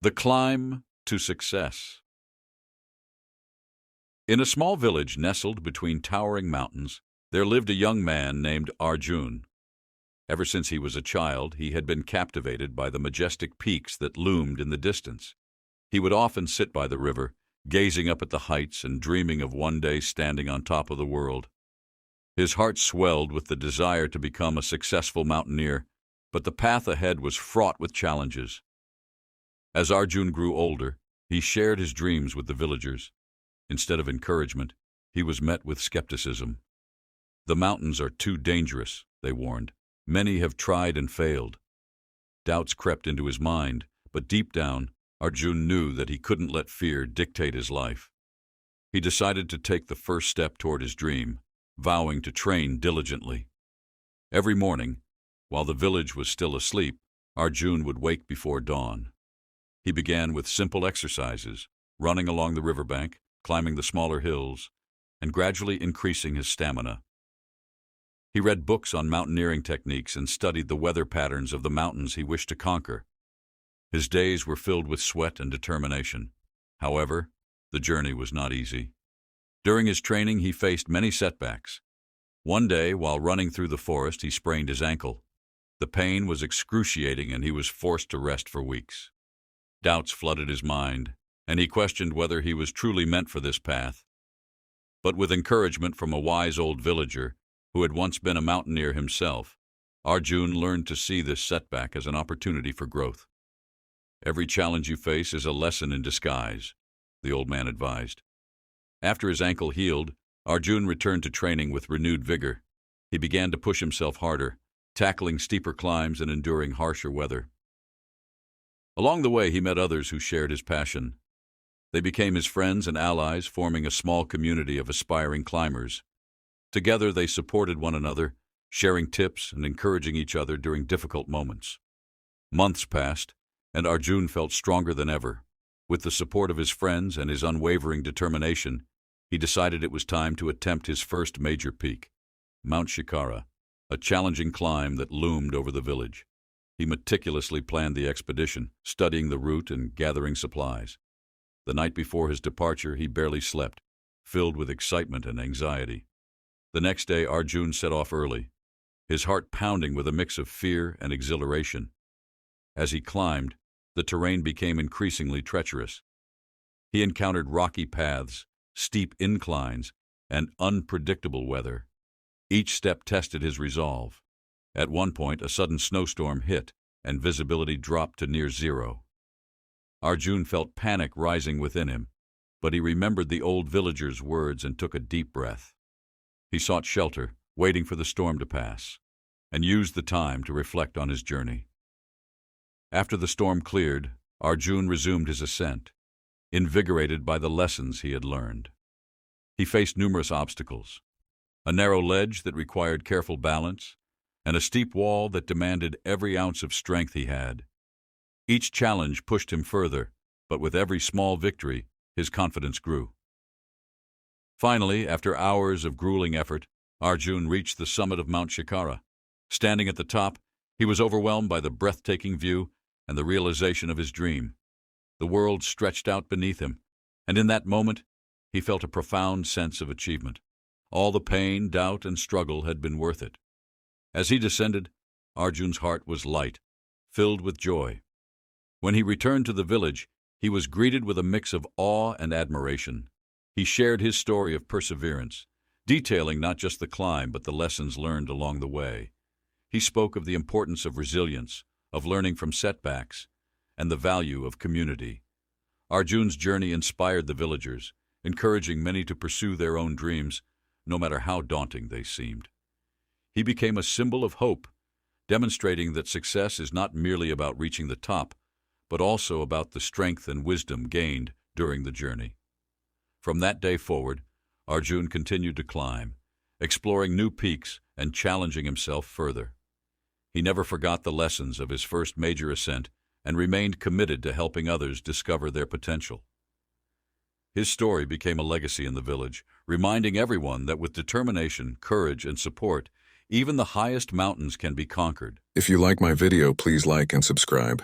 The climb to success. In a small village nestled between towering mountains, there lived a young man named Arjun. Ever since he was a child, he had been captivated by the majestic peaks that loomed in the distance. He would often sit by the river, gazing up at the heights and dreaming of one day standing on top of the world. His heart swelled with the desire to become a successful mountaineer, but the path ahead was fraught with challenges. As Arjun grew older, he shared his dreams with the villagers. Instead of encouragement, he was met with skepticism. "The mountains are too dangerous," they warned. "Many have tried and failed." Doubts crept into his mind, but deep down, Arjun knew that he couldn't let fear dictate his life. He decided to take the first step toward his dream, vowing to train diligently. Every morning, while the village was still asleep, Arjun would wake before dawn. He began with simple exercises, running along the riverbank, climbing the smaller hills, and gradually increasing his stamina. He read books on mountaineering techniques and studied the weather patterns of the mountains he wished to conquer. His days were filled with sweat and determination. However, the journey was not easy. During his training, he faced many setbacks. One day, while running through the forest, he sprained his ankle. The pain was excruciating, and he was forced to rest for weeks. Doubts flooded his mind, and he questioned whether he was truly meant for this path. But with encouragement from a wise old villager, who had once been a mountaineer himself, Arjun learned to see this setback as an opportunity for growth. "Every challenge you face is a lesson in disguise," the old man advised. After his ankle healed, Arjun returned to training with renewed vigor. He began to push himself harder, tackling steeper climbs and enduring harsher weather. Along the way, he met others who shared his passion. They became his friends and allies, forming a small community of aspiring climbers. Together, they supported one another, sharing tips and encouraging each other during difficult moments. Months passed, and Arjun felt stronger than ever. With the support of his friends and his unwavering determination, he decided it was time to attempt his first major peak, Mount Shikara, a challenging climb that loomed over the village. He meticulously planned the expedition, studying the route and gathering supplies. The night before his departure, he barely slept, filled with excitement and anxiety. The next day, Arjun set off early, his heart pounding with a mix of fear and exhilaration. As he climbed, the terrain became increasingly treacherous. He encountered rocky paths, steep inclines, and unpredictable weather. Each step tested his resolve. At one point, a sudden snowstorm hit, and visibility dropped to near zero. Arjun felt panic rising within him, but he remembered the old villager's words and took a deep breath. He sought shelter, waiting for the storm to pass, and used the time to reflect on his journey. After the storm cleared, Arjun resumed his ascent, invigorated by the lessons he had learned. He faced numerous obstacles: a narrow ledge that required careful balance, and a steep wall that demanded every ounce of strength he had. Each challenge pushed him further, but with every small victory, his confidence grew. Finally, after hours of grueling effort, Arjun reached the summit of Mount Shikara. Standing at the top, he was overwhelmed by the breathtaking view and the realization of his dream. The world stretched out beneath him, and in that moment, he felt a profound sense of achievement. All the pain, doubt, and struggle had been worth it. As he descended, Arjun's heart was light, filled with joy. When he returned to the village, he was greeted with a mix of awe and admiration. He shared his story of perseverance, detailing not just the climb but the lessons learned along the way. He spoke of the importance of resilience, of learning from setbacks, and the value of community. Arjun's journey inspired the villagers, encouraging many to pursue their own dreams, no matter how daunting they seemed. He became a symbol of hope, demonstrating that success is not merely about reaching the top, but also about the strength and wisdom gained during the journey. From that day forward, Arjun continued to climb, exploring new peaks and challenging himself further. He never forgot the lessons of his first major ascent and remained committed to helping others discover their potential. His story became a legacy in the village, reminding everyone that with determination, courage, and support, even the highest mountains can be conquered. If you like my video, please like and subscribe.